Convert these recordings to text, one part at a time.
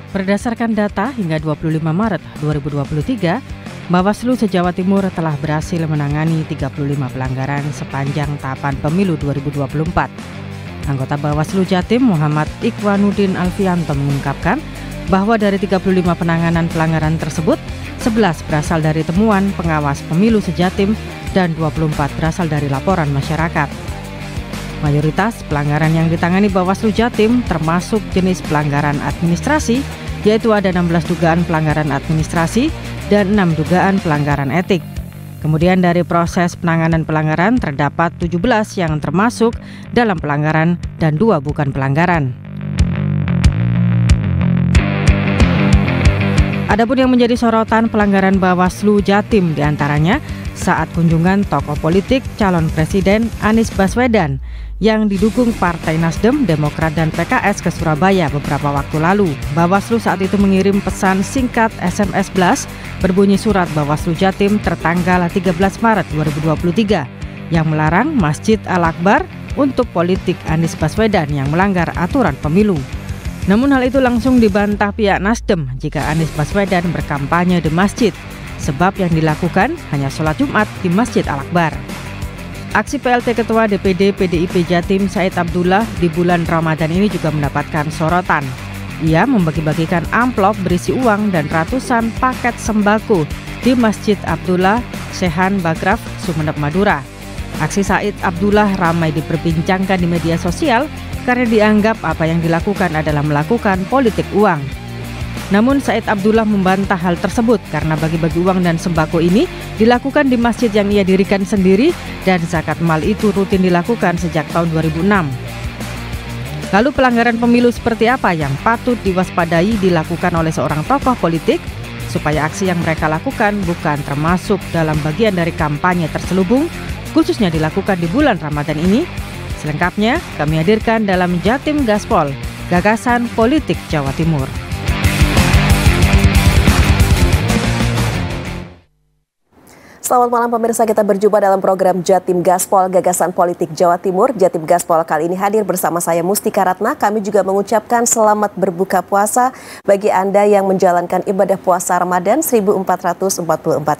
Berdasarkan data hingga 25 Maret 2023, Bawaslu se-Jawa Timur telah berhasil menangani 35 pelanggaran sepanjang tahapan pemilu 2024. Anggota Bawaslu Jatim Muhammad Ikhwanuddin Alfianto mengungkapkan bahwa dari 35 penanganan pelanggaran tersebut, 11 berasal dari temuan pengawas pemilu se-Jatim dan 24 berasal dari laporan masyarakat. Mayoritas pelanggaran yang ditangani Bawaslu Jatim termasuk jenis pelanggaran administrasi, yaitu ada 16 dugaan pelanggaran administrasi dan 6 dugaan pelanggaran etik. Kemudian dari proses penanganan pelanggaran terdapat 17 yang termasuk dalam pelanggaran dan 2 bukan pelanggaran. Adapun yang menjadi sorotan pelanggaran Bawaslu Jatim diantaranya saat kunjungan tokoh politik calon presiden Anies Baswedan yang didukung Partai Nasdem, Demokrat, dan PKS ke Surabaya beberapa waktu lalu. Bawaslu saat itu mengirim pesan singkat SMS blast berbunyi surat Bawaslu Jatim tertanggal 13 Maret 2023 yang melarang Masjid Al-Akbar untuk politik Anies Baswedan yang melanggar aturan pemilu. Namun hal itu langsung dibantah pihak Nasdem jika Anies Baswedan berkampanye di masjid, sebab yang dilakukan hanya sholat Jumat di Masjid Al-Akbar. Aksi PLT Ketua DPD PDIP Jatim Said Abdullah di bulan Ramadan ini juga mendapatkan sorotan. Ia membagi-bagikan amplop berisi uang dan ratusan paket sembako di Masjid Abdullah Sehan Bagraf, Sumeneb, Madura. Aksi Said Abdullah ramai diperbincangkan di media sosial karena dianggap apa yang dilakukan adalah melakukan politik uang. Namun Said Abdullah membantah hal tersebut karena bagi-bagi uang dan sembako ini dilakukan di masjid yang ia dirikan sendiri dan zakat mal itu rutin dilakukan sejak tahun 2006. Lalu pelanggaran pemilu seperti apa yang patut diwaspadai dilakukan oleh seorang tokoh politik supaya aksi yang mereka lakukan bukan termasuk dalam bagian dari kampanye terselubung, khususnya dilakukan di bulan Ramadan ini? Selengkapnya kami hadirkan dalam Jatim Gaspol, Gagasan Politik Jawa Timur. Selamat malam pemirsa, kita berjumpa dalam program Jatim Gaspol Gagasan Politik Jawa Timur. Jatim Gaspol kali ini hadir bersama saya Mustika Ratna. Kami juga mengucapkan selamat berbuka puasa bagi Anda yang menjalankan ibadah puasa Ramadan 1444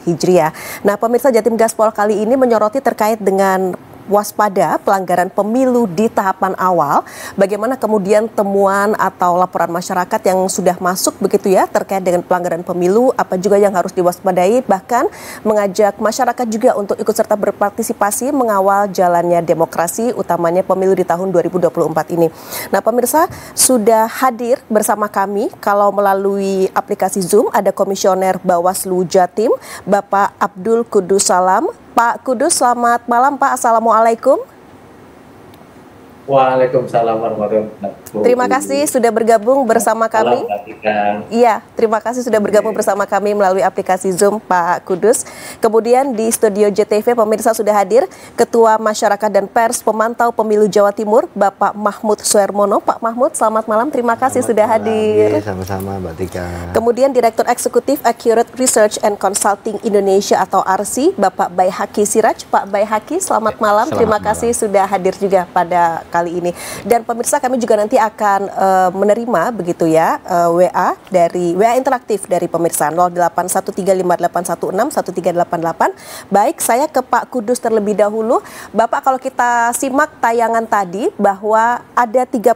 Hijriah. Nah pemirsa, Jatim Gaspol kali ini menyoroti terkait dengan waspada pelanggaran pemilu di tahapan awal, bagaimana kemudian temuan atau laporan masyarakat yang sudah masuk begitu ya terkait dengan pelanggaran pemilu, apa juga yang harus diwaspadai, bahkan mengajak masyarakat juga untuk ikut serta berpartisipasi mengawal jalannya demokrasi, utamanya pemilu di tahun 2024 ini. Nah pemirsa, sudah hadir bersama kami kalau melalui aplikasi Zoom ada Komisioner Bawaslu Jatim, Bapak Abdul Kudus Salam. Pak Kudus, selamat malam Pak. Assalamualaikum. Waalaikumsalam warahmatullahi wabarakatuh. Terima kasih sudah bergabung bersama kami. Iya, terima kasih sudah bergabung bersama kami melalui aplikasi Zoom Pak Kudus. Kemudian di studio JTV pemirsa sudah hadir Ketua Masyarakat dan Pers Pemantau Pemilu Jawa Timur Bapak Mahmud Suhermono. Pak Mahmud, selamat malam. Terima kasih sudah hadir. Sama-sama Mbak Tika. Kemudian Direktur Eksekutif Accurate Research and Consulting Indonesia atau ARSI Bapak Baihaqi Siraj. Pak Baihaqi, selamat malam. Terima kasih sudah hadir juga pada kali ini. Dan pemirsa, kami juga nanti akan menerima begitu ya WA interaktif dari pemirsa 081358161388. Baik, saya ke Pak Kudus terlebih dahulu. Bapak, kalau kita simak tayangan tadi bahwa ada 35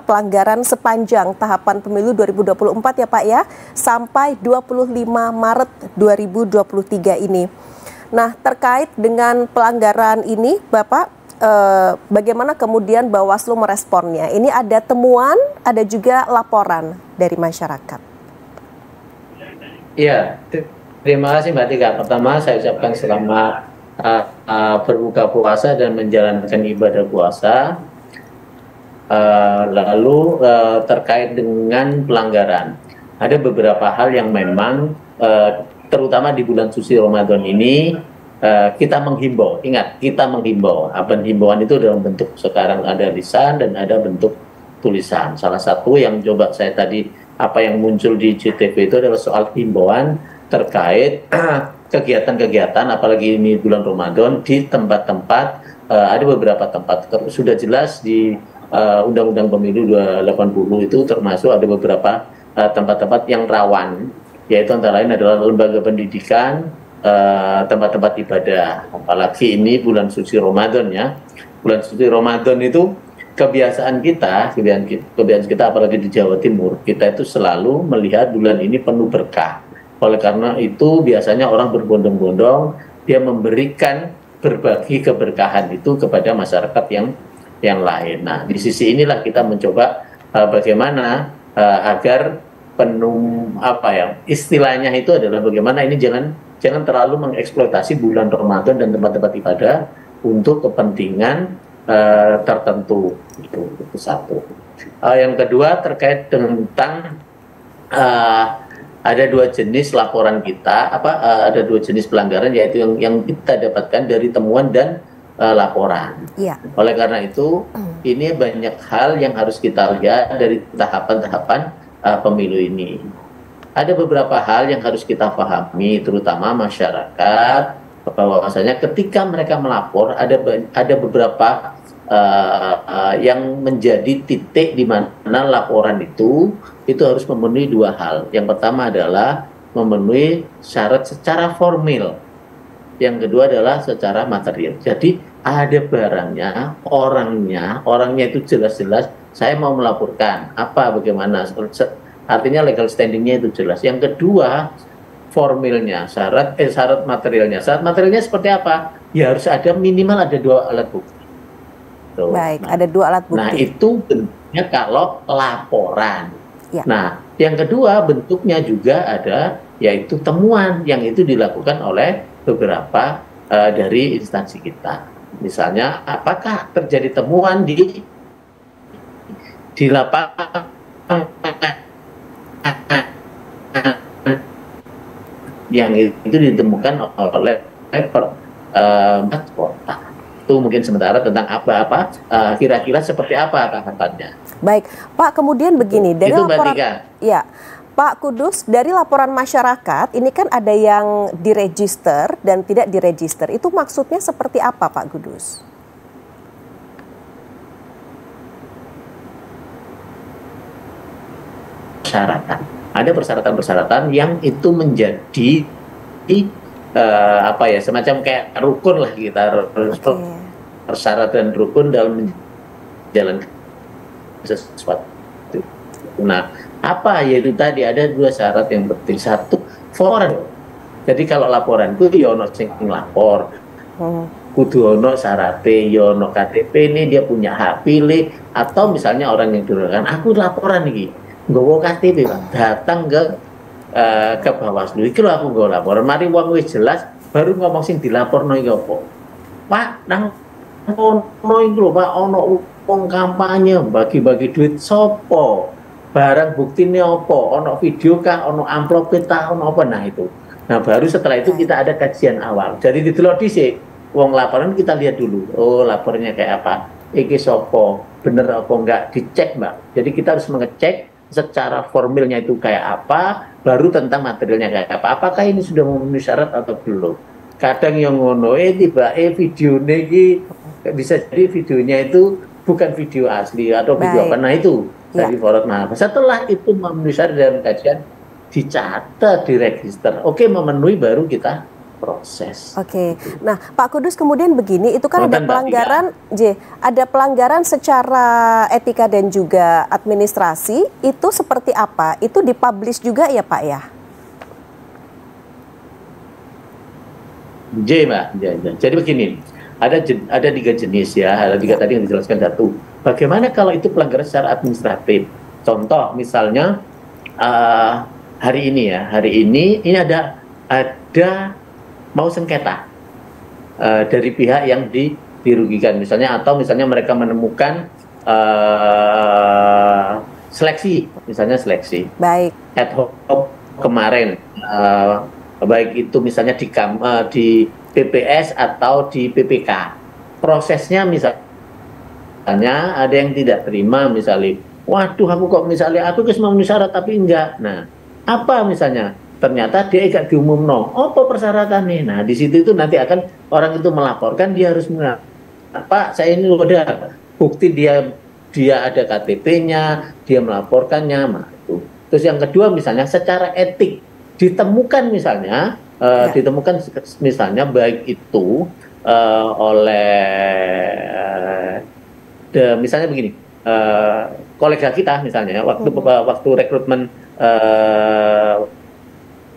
pelanggaran sepanjang tahapan pemilu 2024 ya Pak ya, sampai 25 Maret 2023 ini. Nah, terkait dengan pelanggaran ini Bapak, bagaimana kemudian Bawaslu meresponnya? Ini ada temuan, ada juga laporan dari masyarakat. Iya, terima kasih Mbak Tika. Pertama saya ucapkan selamat berbuka puasa dan menjalankan ibadah puasa. Lalu terkait dengan pelanggaran, ada beberapa hal yang memang terutama di bulan suci Ramadan ini kita menghimbau. Ingat, kita menghimbau. Himbauan itu dalam bentuk sekarang ada lisan dan ada bentuk tulisan. Salah satu yang coba saya tadi yang muncul di JTV itu adalah soal himbauan terkait kegiatan-kegiatan, apalagi ini bulan Ramadan di tempat-tempat, ada beberapa tempat sudah jelas di Undang-Undang Pemilu 280 itu termasuk ada beberapa tempat-tempat yang rawan, yaitu antara lain adalah lembaga pendidikan, tempat-tempat ibadah. Apalagi ini bulan suci Ramadan ya. Bulan suci Ramadan itu kebiasaan kita apalagi di Jawa Timur, kita itu selalu melihat bulan ini penuh berkah. Oleh karena itu biasanya orang berbondong-bondong dia memberikan berbagi keberkahan itu kepada masyarakat yang lain. Nah, di sisi inilah kita mencoba bagaimana agar istilahnya itu adalah bagaimana ini jangan terlalu mengeksploitasi bulan Ramadan dan tempat-tempat ibadah untuk kepentingan tertentu. Itu satu. Yang kedua terkait tentang ada dua jenis laporan kita, ada dua jenis pelanggaran, yaitu yang kita dapatkan dari temuan dan laporan. Ya. Oleh karena itu, ini banyak hal yang harus kita lihat dari tahapan-tahapan pemilu ini. Ada beberapa hal yang harus kita pahami, terutama masyarakat, bahwasanya ketika mereka melapor ada beberapa yang menjadi titik di mana laporan itu harus memenuhi dua hal. Yang pertama adalah memenuhi syarat secara formal. Yang kedua adalah secara material. Jadi ada barangnya, orangnya itu jelas-jelas saya mau melaporkan bagaimana. Artinya legal standingnya itu jelas. Yang kedua formilnya, syarat materialnya. Syarat materialnya seperti apa? Ya harus ada minimal ada dua alat bukti. Tuh. Baik, ada dua alat bukti. Nah itu bentuknya kalau laporan. Ya. Nah yang kedua bentuknya juga ada yaitu temuan yang itu dilakukan oleh beberapa dari instansi kita. Misalnya apakah terjadi temuan di lapangan yang itu ditemukan oleh kota. Itu mungkin sementara tentang kira-kira seperti apa tahapannya. Baik, Pak, kemudian begini dari itu laporan, ya, Pak Kudus, dari laporan masyarakat ini kan ada yang diregister dan tidak diregister. Itu maksudnya seperti apa, Pak Kudus? Persyaratan. Ada persyaratan-persyaratan yang itu menjadi semacam kayak rukun lah kita. Persyaratan rukun dalam menjalankan sesuatu. Nah, yaitu tadi ada dua syarat yang penting. Satu, laporan. Jadi kalau laporan kudu ya ono sing lapor. Kudu ono syarate, ya ono KTP ini dia punya hak pilih, atau misalnya orang yang dirugikan, aku laporan nih. Nggawa KTP Pak, datang ke Bawaslu. Iki lho aku nggawa laporan. Mari wong wis jelas baru ngomong sing dilaporno iki apa. Pak, nang ono iki lho Pak, ono wong kampanye bagi-bagi duit sopo. Barang buktine apa? Ono video kah, ono amplop kita, ono apa? Nah itu. Nah baru setelah itu kita ada kajian awal. Jadi didelok dhisik. Wong laporan kita lihat dulu. Oh, lapornya kayak apa? Iki sopo? Bener apa enggak? Dicek, Mbak. Jadi kita harus mengecek secara formilnya itu kayak apa, baru tentang materialnya kayak apa. Apakah ini sudah memenuhi syarat atau belum? Kadang yang ngono videonya iki bisa jadi videonya itu bukan video asli atau video apa. Nah itu dari forward. Nah setelah itu memenuhi syarat dalam kajian dicatat, diregister. Oke, memenuhi baru kita proses. Oke. Nah, Pak Kudus kemudian begini, itu kan ada pelanggaran, ada pelanggaran secara etika dan juga administrasi, itu seperti apa? Itu dipublish juga ya Pak ya? Mbak. Jadi begini, ada tiga jenis ya, ada tiga tadi yang dijelaskan satu. Bagaimana kalau itu pelanggaran secara administratif? Contoh misalnya hari ini ada mau sengketa dari pihak yang dirugikan misalnya, atau misalnya mereka menemukan seleksi baik ad hoc kemarin, baik itu misalnya di PPS atau di PPK, prosesnya misalnya ada yang tidak terima, misalnya waduh aku kok misalnya aku memenuhi syarat tapi enggak, nah apa misalnya ternyata dia gak diumumno apa persyaratannya. Nah di situ itu nanti akan orang itu melaporkan, dia harus Pak saya ini udah bukti dia ada KTP-nya, dia melaporkannya. Nah, itu Terus yang kedua misalnya secara etik ditemukan misalnya ditemukan misalnya baik itu oleh misalnya begini, kolega kita misalnya waktu rekrutmen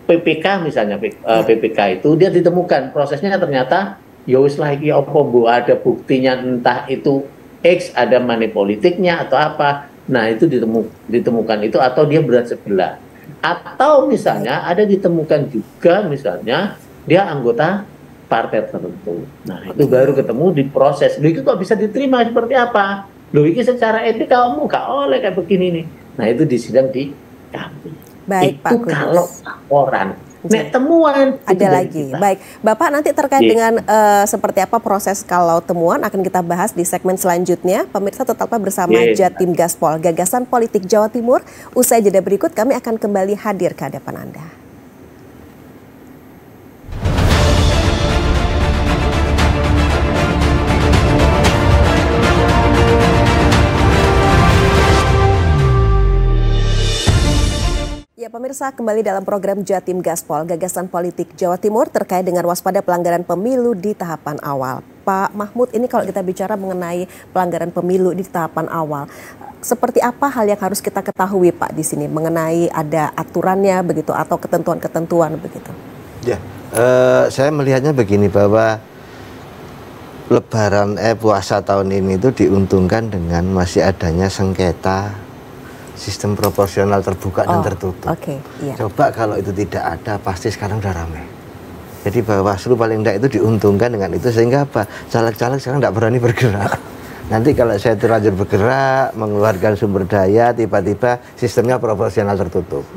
PPK misalnya, PPK itu dia ditemukan prosesnya ternyata ya wis lah iki apa bu, ada buktinya entah itu X, ada money politiknya atau apa. Nah itu ditemukan itu, atau dia berat sebelah, atau misalnya ada ditemukan juga misalnya dia anggota partai tertentu. Nah itu baru ketemu di proses. Loh itu kok bisa diterima seperti apa? Loh ini secara etik kamu gak oleh kayak begini nih. Nah itu di sidang di kami. Baik, itu Pak kalau laporan. Nek temuan ada lagi. Baik, Bapak nanti terkait dengan seperti apa proses kalau temuan akan kita bahas di segmen selanjutnya. Pemirsa tetaplah bersama Jatim Gaspol, Gagasan Politik Jawa Timur. Usai jeda berikut kami akan kembali hadir ke hadapan Anda. Ya pemirsa, kembali dalam program Jatim Gaspol, Gagasan Politik Jawa Timur terkait dengan waspada pelanggaran pemilu di tahapan awal. Pak Mahmud, ini kalau kita bicara mengenai pelanggaran pemilu di tahapan awal, seperti apa hal yang harus kita ketahui Pak di sini mengenai ada aturannya begitu atau ketentuan-ketentuan begitu? Ya, saya melihatnya begini, bahwa Lebaran puasa tahun ini itu diuntungkan dengan masih adanya sengketa sistem proporsional terbuka dan tertutup. Iya. Coba kalau itu tidak ada, pasti sekarang udah ramai. Jadi Bawaslu paling tidak itu diuntungkan dengan itu, sehingga apa? Caleg-caleg sekarang tidak berani bergerak. Nanti kalau saya terlanjur bergerak, mengeluarkan sumber daya, tiba-tiba sistemnya proporsional tertutup.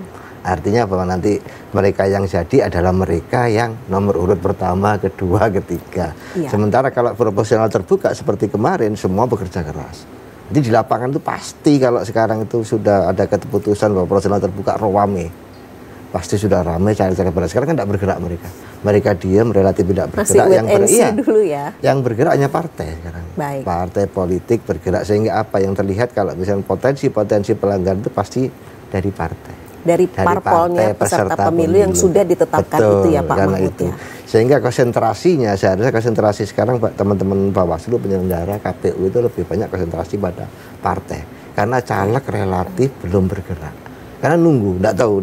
Artinya bahwa nanti mereka yang jadi adalah mereka yang nomor urut pertama, kedua, ketiga. Iya. Sementara kalau proporsional terbuka seperti kemarin, semua bekerja keras. Jadi di lapangan itu pasti kalau sekarang itu sudah ada keputusan bahwa proporsional terbuka rame, pasti sudah ramai caleg-caleg pada sekarang kan tidak bergerak mereka. Mereka diam, relatif tidak bergerak. Yang bergerak hanya partai sekarang. Baik. Partai politik bergerak, sehingga apa yang terlihat kalau misalnya potensi pelanggaran itu pasti dari partai. Dari parpolnya peserta pemilu yang sudah ditetapkan. Betul, itu ya Pak Mahmud ya. Sehingga konsentrasinya, seharusnya konsentrasi sekarang teman-teman Bawaslu penyelenggara KPU itu lebih banyak konsentrasi pada partai. Karena caleg relatif belum bergerak. Karena nunggu, tidak tahu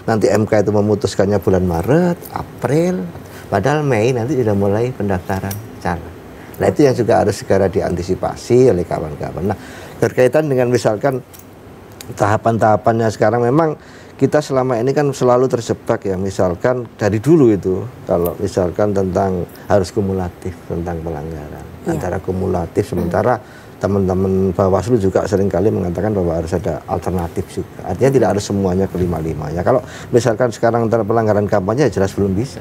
nanti MK itu memutuskannya bulan Maret, April, padahal Mei nanti sudah mulai pendaftaran caleg. Nah itu yang juga harus segera diantisipasi oleh kawan-kawan. Nah berkaitan dengan misalkan tahapan-tahapannya sekarang, memang kita selama ini kan selalu terjebak ya, misalkan dari dulu itu kalau misalkan tentang harus kumulatif tentang pelanggaran, antara kumulatif, sementara teman-teman Bawaslu juga seringkali mengatakan bahwa harus ada alternatif juga. Artinya tidak harus semuanya kelima-limanya. Kalau misalkan sekarang antara pelanggaran kampanye jelas belum bisa.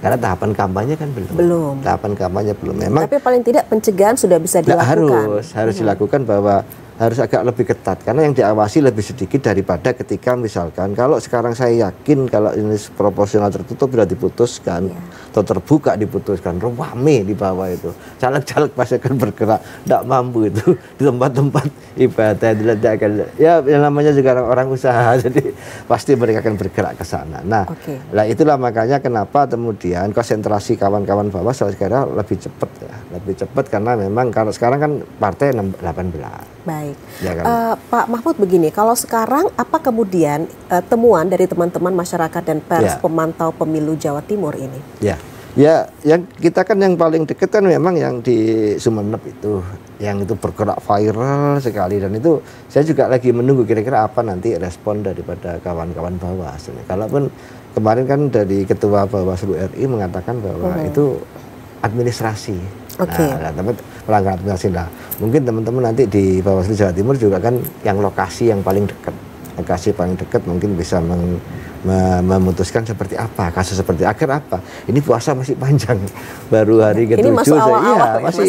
Karena tahapan kampanye kan belum. Tahapan kampanye belum. Memang. Tapi paling tidak pencegahan sudah bisa dilakukan. Harus dilakukan, bahwa harus agak lebih ketat, karena yang diawasi lebih sedikit daripada ketika misalkan kalau sekarang saya yakin kalau ini proporsional tertutup sudah diputuskan atau terbuka diputuskan, rame di bawah itu caleg-caleg pasti akan bergerak, tidak mampu itu di tempat-tempat ibadah diletakkan ya yang namanya juga orang usaha, jadi pasti mereka akan bergerak ke sana. Nah, itulah makanya kenapa kemudian konsentrasi kawan-kawan bawah sekarang lebih cepat ya, lebih cepat, karena memang kalau sekarang kan partai 18. Baik, ya kan? Pak Mahmud, begini, kalau sekarang apa kemudian temuan dari teman-teman masyarakat dan pers pemantau pemilu Jawa Timur ini? Ya, yang kita kan yang paling dekat kan memang yang di Sumeneb itu, yang itu bergerak viral sekali, dan itu saya juga lagi menunggu kira-kira apa nanti respon daripada kawan-kawan Bawaslu. Kalaupun kemarin kan dari Ketua Bawaslu RI mengatakan bahwa itu administrasi. Nah, tapi pelanggaran administrasi. Nah, mungkin teman-teman nanti di Bawaslu Jawa Timur juga kan yang lokasi yang paling dekat, lokasi paling dekat mungkin bisa memutuskan seperti apa, kasus seperti akhir apa. Ini puasa masih panjang, baru hari ke-7.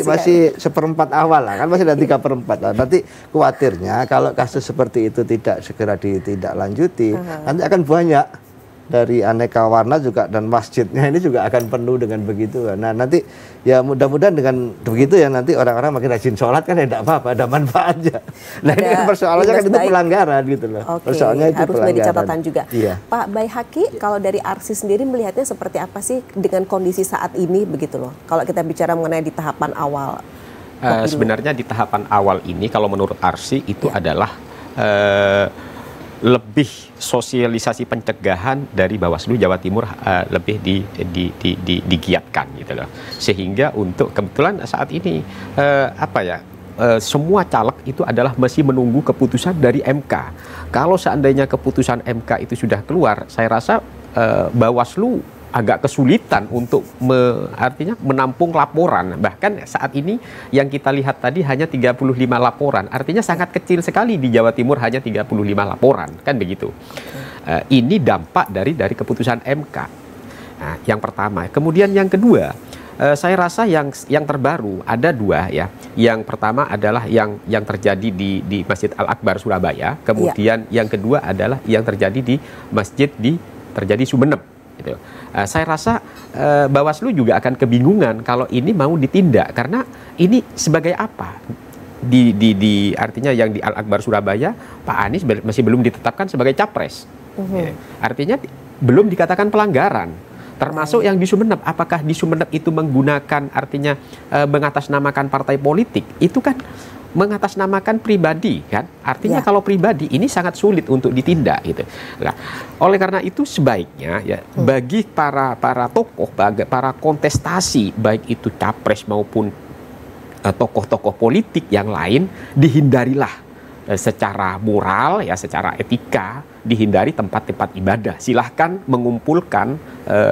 Masih seperempat awal lah, kan masih ada 3/4 lah. Nanti khawatirnya kalau kasus seperti itu tidak segera ditindaklanjuti, nanti akan banyak dari aneka warna juga, dan masjidnya ini juga akan penuh dengan begitu. Nah nanti ya mudah-mudahan dengan begitu ya nanti orang-orang makin rajin sholat kan ya tidak apa-apa, ada manfaatnya. Nah ini kan persoalannya kan itu pelanggaran gitu loh. Persoalannya itu harus menjadi catatan juga. Iya. Pak Baihaqi, kalau dari ARSI sendiri melihatnya seperti apa sih dengan kondisi saat ini begitu loh? Kalau kita bicara mengenai di tahapan awal. Sebenarnya di tahapan awal ini kalau menurut ARSI itu adalah lebih sosialisasi pencegahan dari Bawaslu Jawa Timur lebih digiatkan gitu loh, sehingga untuk kebetulan saat ini semua caleg itu adalah masih menunggu keputusan dari MK. Kalau seandainya keputusan MK itu sudah keluar, saya rasa Bawaslu agak kesulitan untuk artinya menampung laporan. Bahkan saat ini yang kita lihat tadi hanya 35 laporan. Artinya sangat kecil sekali di Jawa Timur, hanya 35 laporan. Kan begitu. Ini dampak dari keputusan MK. Nah, yang pertama. Kemudian yang kedua, saya rasa yang terbaru ada dua ya. Yang pertama adalah yang terjadi di Masjid Al-Akbar Surabaya. Kemudian yang kedua adalah yang terjadi di masjid terjadi Sumeneb. Gitu. Saya rasa Bawaslu juga akan kebingungan kalau ini mau ditindak, karena ini sebagai apa? Artinya yang di Al-Akbar Surabaya, Pak Anies masih belum ditetapkan sebagai capres. Artinya belum dikatakan pelanggaran. Termasuk yang di Sumeneb, apakah di Sumeneb itu menggunakan artinya mengatasnamakan partai politik? Itu kan mengatasnamakan pribadi kan, artinya kalau pribadi ini sangat sulit untuk ditindak gitu. Nah, oleh karena itu sebaiknya ya bagi para tokoh, para kontestasi baik itu capres maupun tokoh-tokoh politik yang lain, dihindarilah secara moral ya, secara etika, dihindari tempat-tempat ibadah. Silahkan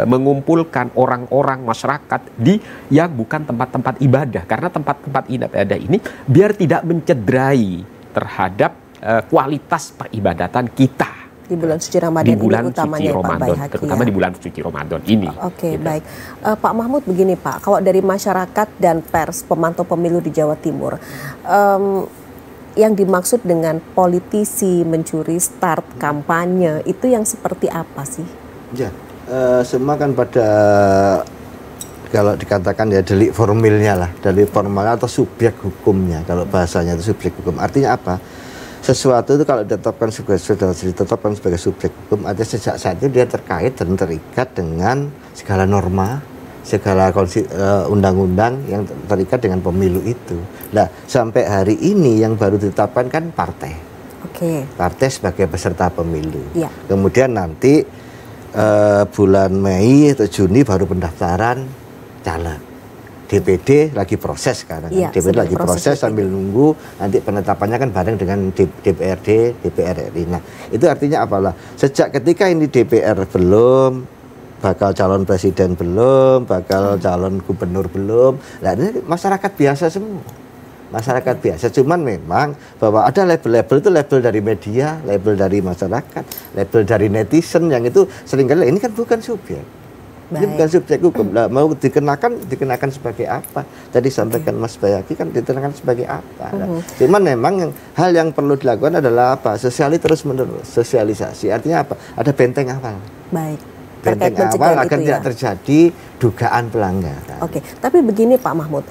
mengumpulkan orang-orang masyarakat yang bukan tempat-tempat ibadah, karena tempat-tempat ibadah ini biar tidak mencederai terhadap kualitas peribadatan kita di bulan suci Ramadan ini utamanya ya, Pak Baihaqi, terutama di bulan suci Ramadan ini. Oke, gitu. Baik. Pak Mahmud, begini Pak, kalau dari masyarakat dan pers pemantau pemilu di Jawa Timur, yang dimaksud dengan politisi mencuri start kampanye itu yang seperti apa sih? Ya, semua kan pada kalau dikatakan ya delik formilnya lah, delik formalnya atau subjek hukumnya. Kalau bahasanya itu subjek hukum. Artinya apa? Sesuatu itu kalau ditetapkan sebagai subjek hukum, artinya sejak saat itu dia terkait dan terikat dengan segala norma, segala undang-undang yang terikat dengan pemilu itu. Nah, sampai hari ini yang baru ditetapkan kan partai. Partai sebagai peserta pemilu. Ya. Kemudian nanti bulan Mei atau Juni baru pendaftaran caleg. DPD lagi proses sekarang. Ya, DPD lagi proses sambil nunggu nanti penetapannya kan bareng dengan DPRD, DPR RI. Nah, itu artinya apalah? Sejak ketika ini DPR belum, bakal calon presiden belum, bakal calon gubernur belum. Nah, ini masyarakat biasa semua. Masyarakat biasa, cuman memang bahwa ada label-label itu, label dari media, label dari masyarakat, label dari netizen yang itu seringkali ini kan bukan subjek. Ini bukan subjek hukum. Nah, mau dikenakan sebagai apa? Tadi sampaikan Mas Baihaqi kan dikenakan sebagai apa? Nah, cuman memang hal yang perlu dilakukan adalah apa? Terus-menerus sosialisasi. Artinya apa? Ada benteng awal. Benteng awal agar tidak terjadi dugaan pelanggaran. Tapi begini Pak Mahmud,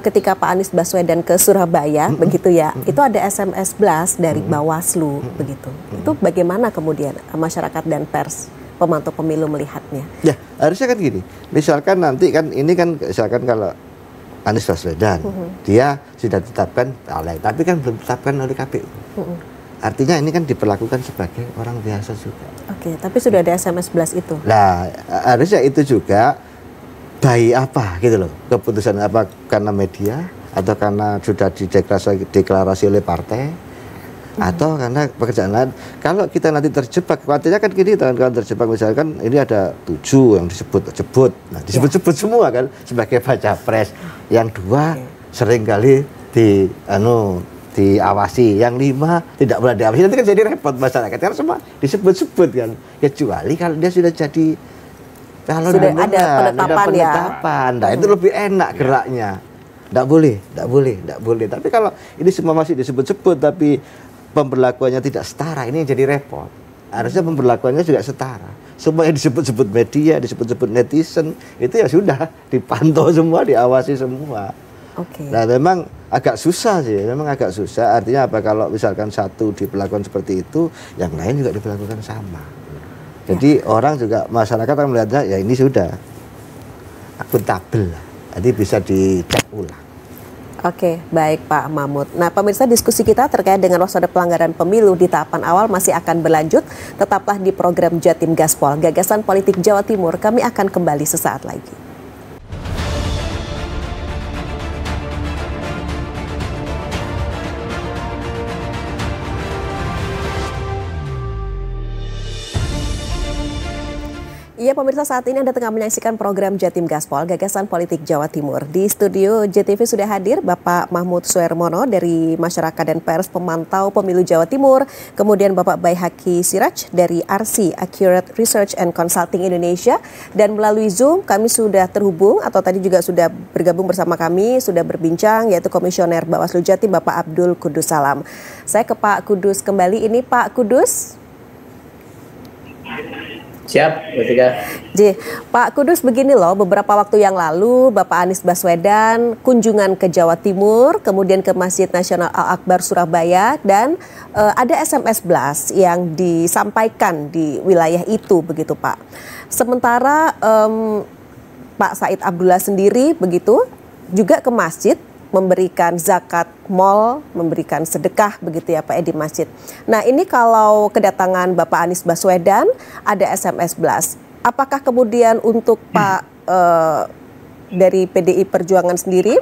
ketika Pak Anies Baswedan ke Surabaya, begitu ya, itu ada SMS blast dari Bawaslu, begitu. Itu bagaimana kemudian masyarakat dan pers pemantau pemilu melihatnya? Ya, harusnya kan gini. Misalkan nanti kan ini kan misalkan kalau Anies Baswedan, dia sudah ditetapkan tapi kan belum ditetapkan oleh KPU. Artinya ini kan diperlakukan sebagai orang biasa juga. Tapi sudah ada SMS blast itu. Nah, harusnya itu juga baik apa gitu loh. Keputusan apa karena media atau karena sudah dideklarasi oleh partai atau karena pekerjaan lain. Kalau kita nanti terjebak, artinya kan gini, kalau terjebak misalkan ini ada 7 yang disebut-sebut. Nah, disebut-sebut semua kan sebagai baca pres. Yang 2 seringkali diawasi, yang 5 tidak boleh diawasi. Nanti kan jadi repot masyarakat karena semua disebut-sebut kan. Kecuali kalau dia sudah jadi sudah ada penetapan. Nah, itu lebih enak geraknya. Tidak boleh. Tapi kalau ini semua masih disebut-sebut tapi pemberlakuannya tidak setara, ini jadi repot. Harusnya pemberlakuannya juga setara. semua yang disebut-sebut media, disebut-sebut netizen, itu ya sudah dipantau semua, diawasi semua. Nah memang agak susah sih, memang agak susah. Artinya apa, kalau misalkan satu diperlakukan seperti itu, yang lain juga diperlakukan sama. Jadi orang juga, masyarakat akan melihatnya, ya ini sudah akuntabel, jadi bisa dicek ulang. Oke, baik Pak Mahmud. Nah, pemirsa, diskusi kita terkait dengan waspada pelanggaran pemilu di tahapan awal masih akan berlanjut. Tetaplah di program Jatim Gaspol, Gagasan Politik Jawa Timur. Kami akan kembali sesaat lagi. Iya pemirsa, saat ini Anda tengah menyaksikan program Jatim Gaspol, Gagasan Politik Jawa Timur. Di studio JTV sudah hadir Bapak Mahmud Suhermono dari Masyarakat dan Pers Pemantau Pemilu Jawa Timur. Kemudian Bapak Baihaqi Siraj dari RC, Accurate Research and Consulting Indonesia. Dan melalui Zoom kami sudah terhubung atau tadi juga sudah bergabung bersama kami, sudah berbincang, yaitu Komisioner Bawaslu Jatim Bapak Abdul Kudus Salam. Saya ke Pak Kudus kembali. Ini Pak Kudus. Siap, ketika. Pak Kudus, begini loh, beberapa waktu yang lalu Bapak Anies Baswedan kunjungan ke Jawa Timur, kemudian ke Masjid Nasional Al-Akbar Surabaya, dan ada SMS blast yang disampaikan di wilayah itu, begitu Pak. Sementara Pak Said Abdullah sendiri begitu juga ke masjid, memberikan zakat mal, memberikan sedekah begitu ya Pak di masjid. Nah ini kalau kedatangan Bapak Anies Baswedan ada SMS blast, apakah kemudian untuk Pak dari PDI Perjuangan sendiri,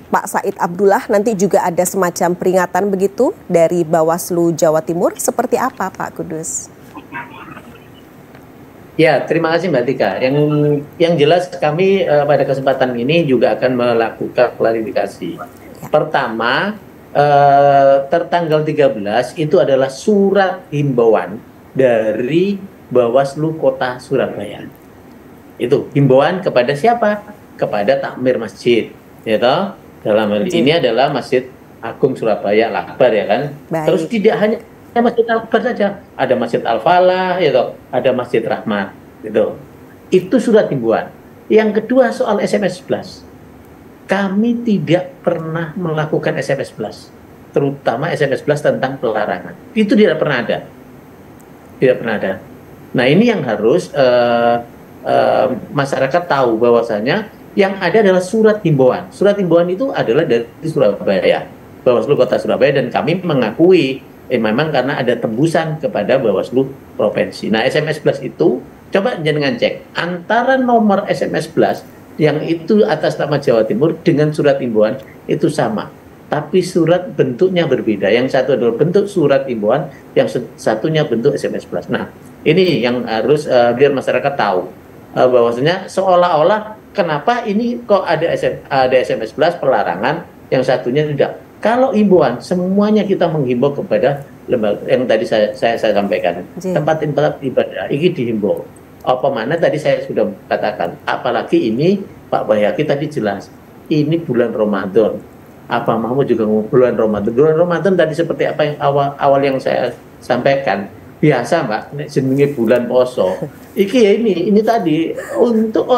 Pak Said Abdullah nanti juga ada semacam peringatan begitu dari Bawaslu Jawa Timur, seperti apa Pak Kudus? Ya, terima kasih Mbak Tika. Yang jelas kami pada kesempatan ini juga akan melakukan klarifikasi. Pertama, tertanggal 13 itu adalah surat himbauan dari Bawaslu Kota Surabaya. Itu himbauan kepada siapa? Kepada takmir masjid. Ya toh? Dalam hal ini adalah Masjid Agung Surabaya Al-Akbar ya kan. Baik. Terus tidak hanya Masjid Al-Akbar saja, ada Masjid Al-Falah, gitu, ada Masjid Rahmat, gitu. Itu surat himbauan. Yang kedua soal SMS blast, kami tidak pernah melakukan SMS blast, terutama SMS blast tentang pelarangan. Itu tidak pernah ada, tidak pernah ada. Nah ini yang harus masyarakat tahu bahwasanya yang ada adalah surat himbauan. Surat himbauan itu adalah dari Surabaya, Bawaslu Kota Surabaya, dan kami mengakui memang karena ada tembusan kepada Bawaslu Provinsi. Nah, SMS blast itu, coba jangan cek, antara nomor SMS blast yang itu atas nama Jawa Timur dengan surat himbauan itu sama. Tapi surat bentuknya berbeda. Yang satu adalah bentuk surat himbauan, yang satunya bentuk SMS blast. Nah, ini yang harus biar masyarakat tahu. Bahwasanya seolah-olah kenapa ini kok ada SMS blast pelarangan, yang satunya tidak. Kalau himbauan, semuanya kita menghimbau kepada lembaga yang tadi saya sampaikan. Tempat-tempat ibadah ini dihimbau. Apa mana tadi saya sudah katakan. Apalagi ini Pak Baihaqi tadi jelas. Ini bulan Ramadan. Apa Mahmud juga ngomong bulan Ramadan. Bulan Ramadan tadi seperti apa yang awal yang saya sampaikan. Biasa Mbak, jenenge bulan poso. Iki ya ini tadi untuk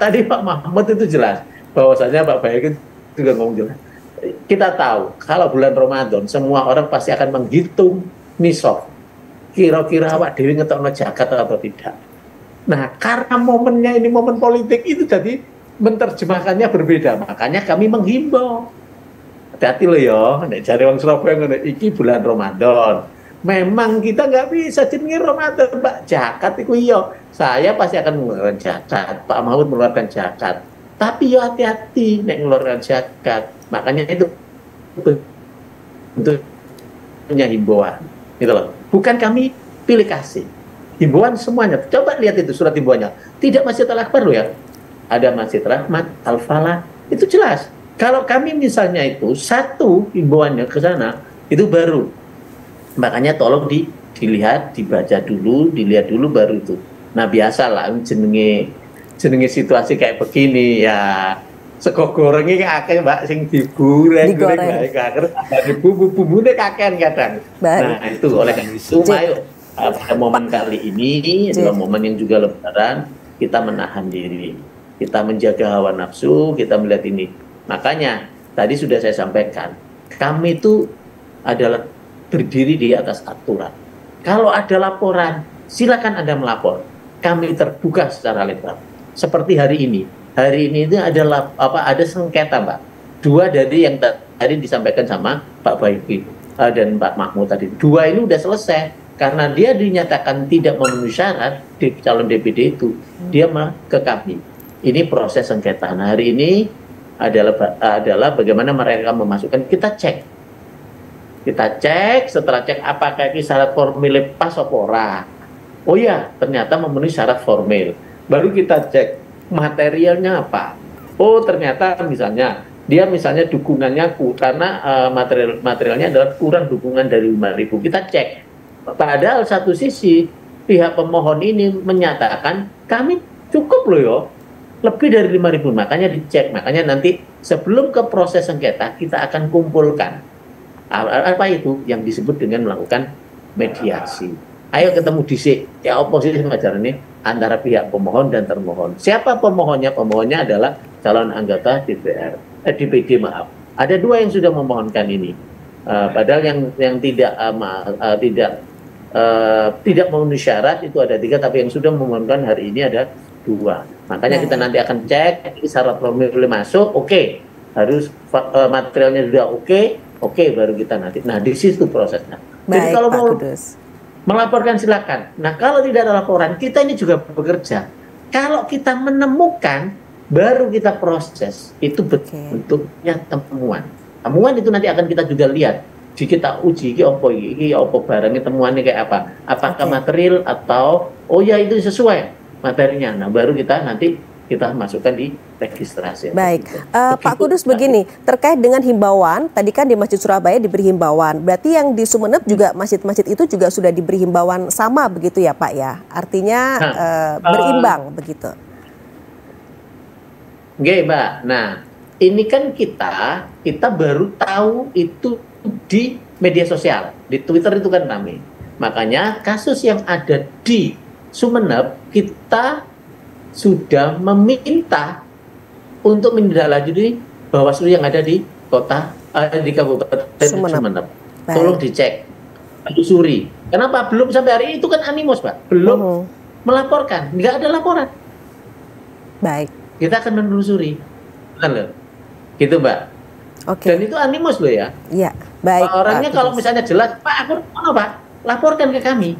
tadi Pak Mahmud itu jelas. Bahwasanya Pak Baihaqi juga ngomong jelas. Kita tahu kalau bulan Ramadan semua orang pasti akan menghitung nisab. Kira-kira awak dhewe ngetokno zakat atau tidak. Nah, karena momennya ini momen politik itu jadi menerjemahkannya berbeda. Makanya kami menghimbau. Hati-hati loh ya, nek jare wong Surabaya ngene iki bulan Ramadan. Memang kita nggak bisa jenenge Ramadan, Pak. Zakat itu iya. Saya pasti akan mengeluarkan zakat. Pak Mahmud mengeluarkan zakat. Tapi ya hati-hati nek ngeluarkan zakat. Makanya itu bentuknya himbauan, gitu loh. Bukan kami pilih kasih. Himbauan semuanya. Coba lihat itu surat himbauannya. Tidak Masjid Al-Akbar loh ya. Ada Masjid Rahmat, Al-Falah, itu jelas. Kalau kami misalnya itu satu himbauannya ke sana, itu baru. Makanya tolong dilihat, dibaca dulu, dilihat dulu baru itu. Nah biasalah jenenge situasi kayak begini ya. Sego gorengnya kakek Mbak sing digoreng baik kakek ada bumbu-bumbune kakek kadang. Nah itu oleh karena itu ayo pada momen kali ini adalah momen yang juga lebaran, kita menahan diri, kita menjaga hawa nafsu, kita melihat ini. Makanya tadi sudah saya sampaikan, kami itu adalah berdiri di atas aturan. Kalau ada laporan, silakan Anda melapor. Kami terbuka secara lebar. Seperti hari ini. Hari ini itu adalah ada sengketa, Mbak. Dua dari yang tadi disampaikan sama Pak Baiki dan Pak Mahmud tadi. Dua ini udah selesai karena dia dinyatakan tidak memenuhi syarat di calon DPD itu. Dia ke kami. Ini proses sengketa. Nah, hari ini adalah bagaimana mereka memasukkan, kita cek, setelah cek apakah syarat formil pas apa ora. Oh ya, ternyata memenuhi syarat formil. Baru kita cek materialnya apa. Oh, ternyata misalnya dukungannya karena materialnya adalah kurang dukungan dari 5.000. Kita cek. Padahal satu sisi pihak pemohon ini menyatakan kami cukup loh yo. Lebih dari 5.000, makanya dicek. Makanya nanti sebelum ke proses sengketa kita akan kumpulkan apa itu yang disebut dengan melakukan mediasi. Ayo ketemu dhisik ya oposisi semacam ini antara pihak pemohon dan termohon. Siapa pemohonnya? Pemohonnya adalah calon anggota DPD maaf. Ada dua yang sudah memohonkan ini. Padahal yang tidak memenuhi syarat itu ada 3, tapi yang sudah memohonkan hari ini ada 2. Makanya kita nanti akan cek syarat formil masuk, oke. Harus materialnya sudah oke, baru kita nanti. Nah, di situ prosesnya. Jadi kalau mau melaporkan silakan. Nah, kalau tidak ada laporan, kita ini juga bekerja. Kalau kita menemukan, baru kita proses. Itu bentuknya temuan. Temuan itu nanti akan kita juga lihat. Jika kita uji, ini apa barangnya, temuannya kayak apa. Apakah material atau, oh ya itu sesuai materinya. Nah, baru kita nanti masukkan di registrasi. Baik, Pak Kudus begini, terkait dengan himbauan, tadi kan di Masjid Surabaya diberi himbauan, berarti yang di Sumeneb juga masjid-masjid itu juga sudah diberi himbauan sama begitu ya Pak ya? Artinya berimbang begitu. Oke Mbak, nah ini kan kita baru tahu itu di media sosial, di Twitter itu kan rame. Makanya kasus yang ada di Sumeneb kita sudah meminta untuk menindaklanjuti Bawaslu yang ada di di Kabupaten Sumeneb. Tolong dicek, telusuri. Kenapa belum sampai hari itu kan animus Pak, belum melaporkan, nggak ada laporan. Baik. Kita akan menelusuri, kan loh, gitu Mbak. Oke. Dan itu animus loh ya. Iya. Baik. Orangnya kalau misalnya jelas, Pak, aku mau Pak, laporkan ke kami.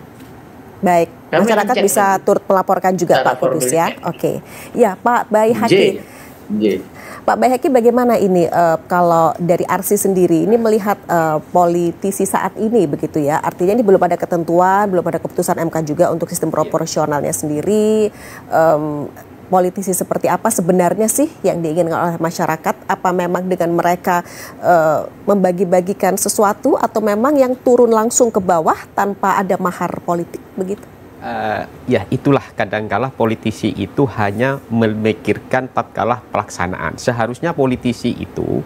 Baik, masyarakat bisa turut melaporkan juga Pak Kudus ya. Oke. Ya, Pak Baihaqi. Pak Baihaqi, bagaimana ini kalau dari Arsi sendiri ini melihat politisi saat ini begitu ya? Artinya ini belum ada ketentuan, belum ada keputusan MK juga untuk sistem proporsionalnya sendiri. Politisi seperti apa sebenarnya sih yang diinginkan oleh masyarakat? Apa memang dengan mereka membagi-bagikan sesuatu atau memang yang turun langsung ke bawah tanpa ada mahar politik begitu? Ya itulah kadangkala politisi itu hanya memikirkan tatkala pelaksanaan. Seharusnya politisi itu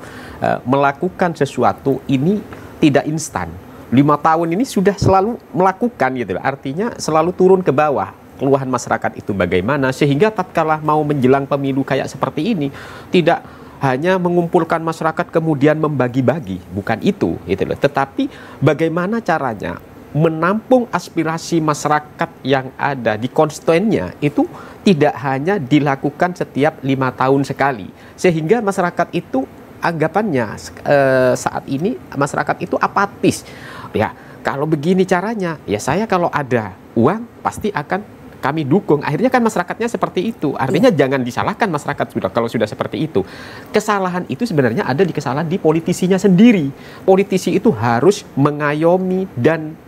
melakukan sesuatu ini tidak instan. 5 tahun ini sudah selalu melakukan gitu. Artinya selalu turun ke bawah. Keluhan masyarakat itu bagaimana sehingga tatkala mau menjelang pemilu kayak seperti ini tidak hanya mengumpulkan masyarakat kemudian membagi-bagi, bukan itu gitu loh. Tetapi bagaimana caranya menampung aspirasi masyarakat yang ada di konstituennya itu tidak hanya dilakukan setiap 5 tahun sekali sehingga masyarakat itu anggapannya saat ini masyarakat itu apatis ya. Kalau begini caranya ya saya kalau ada uang pasti akan kami dukung. Akhirnya kan masyarakatnya seperti itu. Artinya jangan disalahkan masyarakat kalau sudah seperti itu. Kesalahan itu sebenarnya ada di kesalahan di politisinya sendiri. Politisi itu harus mengayomi dan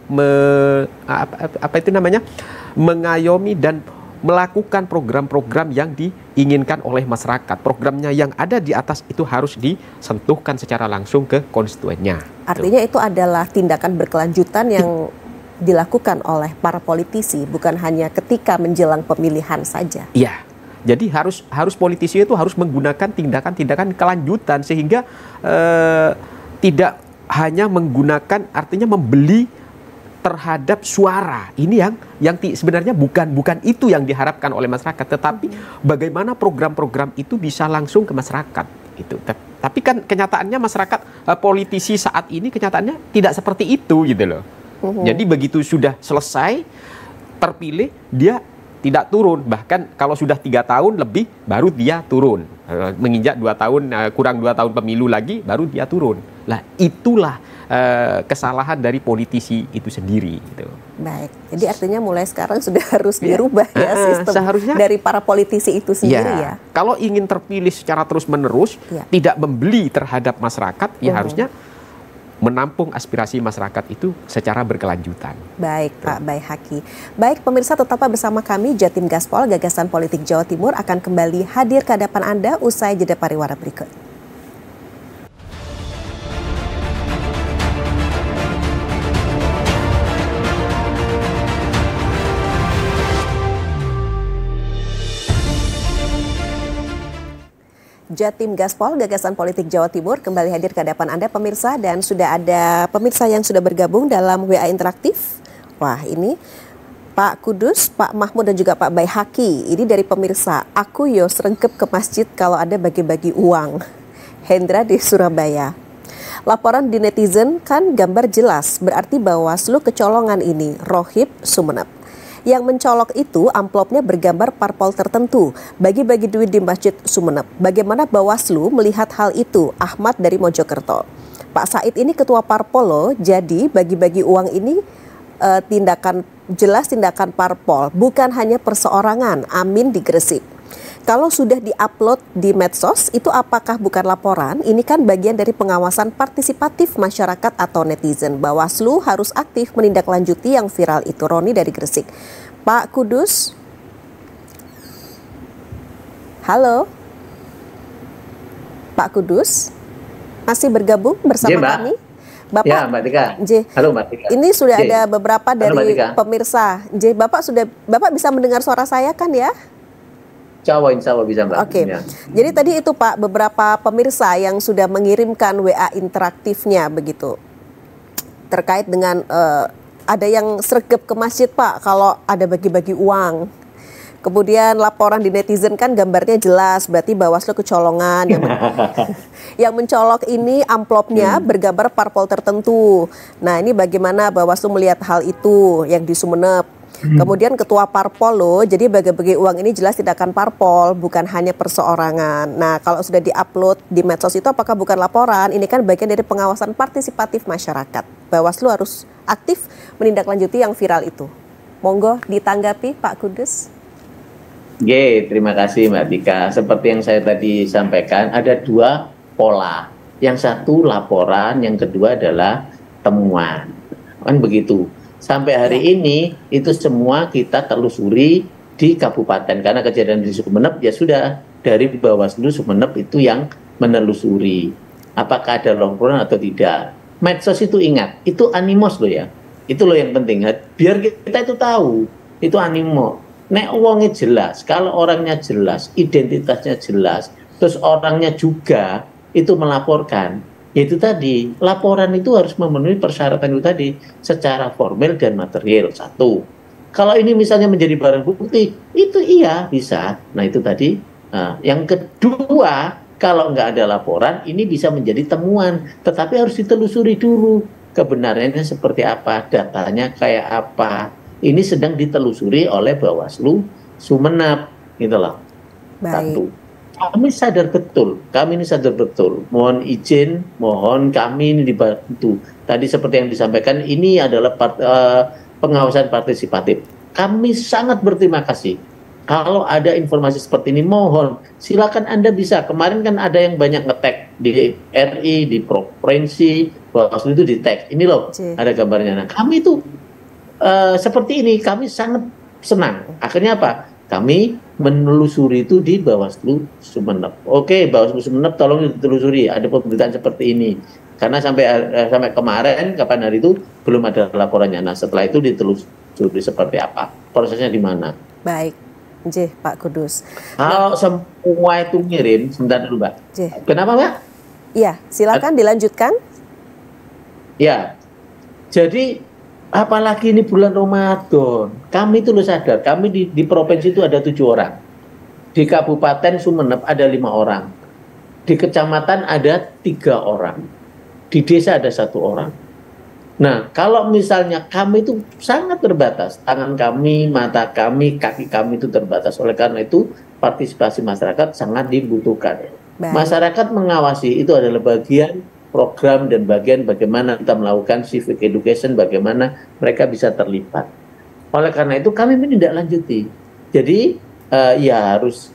mengayomi dan melakukan program-program yang diinginkan oleh masyarakat. Programnya yang ada di atas itu harus disentuhkan secara langsung ke konstituennya. Artinya itu adalah tindakan berkelanjutan yang dilakukan oleh para politisi, bukan hanya ketika menjelang pemilihan saja. Iya, jadi harus politisi itu harus menggunakan tindakan-tindakan kelanjutan sehingga tidak hanya menggunakan artinya membeli terhadap suara. Ini yang sebenarnya bukan itu yang diharapkan oleh masyarakat, tetapi bagaimana program-program itu bisa langsung ke masyarakat gitu. Tapi kan kenyataannya masyarakat, politisi saat ini kenyataannya tidak seperti itu gitu loh. Jadi begitu sudah selesai terpilih, dia tidak turun. Bahkan kalau sudah 3 tahun lebih baru dia turun. Menginjak 2 tahun, kurang 2 tahun pemilu lagi baru dia turun. Lah itulah kesalahan dari politisi itu sendiri gitu. Baik, jadi artinya mulai sekarang sudah harus dirubah ya sistem seharusnya, dari para politisi itu sendiri ya. Kalau ingin terpilih secara terus-menerus, tidak membeli terhadap masyarakat, ya harusnya menampung aspirasi masyarakat itu secara berkelanjutan. Baik Pak Baihaqi. Baik pemirsa, tetaplah bersama kami. Jatim Gaspol Gagasan Politik Jawa Timur akan kembali hadir ke hadapan Anda usai jeda pariwara berikut. Jatim Gaspol Gagasan Politik Jawa Timur kembali hadir ke hadapan Anda pemirsa, dan sudah ada pemirsa yang sudah bergabung dalam WA interaktif. Wah, ini Pak Kudus, Pak Mahmud dan juga Pak Baihaqi. Ini dari pemirsa, aku yo serengkep ke masjid kalau ada bagi-bagi uang. Hendra di Surabaya. Laporan di netizen kan gambar jelas, berarti Bawaslu kecolongan ini. Rohib Sumeneb. Yang mencolok itu amplopnya bergambar parpol tertentu, bagi-bagi duit di Masjid Sumeneb. Bagaimana Bawaslu melihat hal itu? Ahmad dari Mojokerto. Pak Said ini ketua parpol loh, jadi bagi-bagi uang ini tindakan parpol, bukan hanya perseorangan. Amin di Gresik. Kalau sudah diupload di medsos, itu apakah bukan laporan? Ini kan bagian dari pengawasan partisipatif masyarakat atau netizen. Bawaslu harus aktif menindaklanjuti yang viral itu. Roni dari Gresik. Pak Kudus. Halo. Pak Kudus. Masih bergabung bersama kami? Bapak, ya, Mbak Tika. Halo Mbak Tika. Ini sudah ada beberapa dari pemirsa. Bapak bisa mendengar suara saya kan ya? Insya Allah bisa Mbak. Oke. Jadi tadi itu Pak, beberapa pemirsa yang sudah mengirimkan WA interaktifnya begitu. Terkait dengan ada yang sregep ke masjid Pak kalau ada bagi-bagi uang. Kemudian laporan di netizen kan gambarnya jelas, berarti Bawaslu kecolongan. Yang mencolok ini amplopnya bergambar parpol tertentu. Nah ini bagaimana Bawaslu melihat hal itu yang di Sumeneb. Kemudian ketua parpol loh, jadi bagi-bagi uang ini jelas tindakan parpol, bukan hanya perseorangan. Nah kalau sudah diupload di medsos itu apakah bukan laporan? Ini kan bagian dari pengawasan partisipatif masyarakat. Bawaslu harus aktif menindaklanjuti yang viral itu. Monggo ditanggapi Pak Kudus. Terima kasih Mbak Tika. Seperti yang saya tadi sampaikan, ada 2 pola. Yang satu laporan, yang kedua adalah temuan. Kan begitu. Sampai hari ini itu semua kita telusuri di kabupaten, karena kejadian di Sumeneb ya sudah dari Bawaslu Sumeneb itu yang menelusuri apakah ada laporan atau tidak. Medsos itu ingat, itu animos loh ya, itu loh yang penting, biar kita itu tahu itu animo. Nek uangnya jelas, kalau orangnya jelas, identitasnya jelas, terus orangnya juga itu melaporkan. Yaitu tadi, laporan itu harus memenuhi persyaratan itu tadi secara formal dan material. 1. Kalau ini misalnya menjadi barang bukti, itu iya bisa. Nah itu tadi. Nah, yang kedua, kalau nggak ada laporan, ini bisa menjadi temuan. Tetapi harus ditelusuri dulu kebenarannya seperti apa, datanya kayak apa. Ini sedang ditelusuri oleh Bawaslu Sumeneb, gitu loh. Baik. 1. Kami sadar betul, mohon izin, mohon kami ini dibantu. Tadi seperti yang disampaikan, ini adalah pengawasan partisipatif. Kami sangat berterima kasih. Kalau ada informasi seperti ini, mohon silakan Anda bisa. Kemarin kan ada yang banyak nge-tag di RI, di provinsi, Bawaslu itu di-tag. Ini loh, ada gambarnya. Nah, kami itu seperti ini, kami sangat senang. Akhirnya apa? Kami menelusuri itu di Bawaslu Sumeneb. Oke, Bawaslu Sumeneb tolong ditelusuri, ada pemberitaan seperti ini. Karena sampai kemarin, kapan hari itu, belum ada laporannya. Nah, setelah itu ditelusuri seperti apa, prosesnya di mana. Baik, Pak Kudus. Kalau semua itu ngirim, sebentar dulu Mbak. Kenapa Mbak? Iya, silakan dilanjutkan. Ya, jadi Apalagi ini bulan Ramadan. Kami itu loh sadar, kami di provinsi itu ada 7 orang. Di Kabupaten Sumeneb ada 5 orang. Di kecamatan ada 3 orang. Di desa ada 1 orang. Nah, kalau misalnya kami itu sangat terbatas, tangan kami, mata kami, kaki kami itu terbatas. Oleh karena itu, partisipasi masyarakat sangat dibutuhkan. Baik. Masyarakat mengawasi itu adalah bagian program dan bagian bagaimana kita melakukan civic education, bagaimana mereka bisa terlibat. Oleh karena itu, kami menindaklanjuti. Jadi, ya harus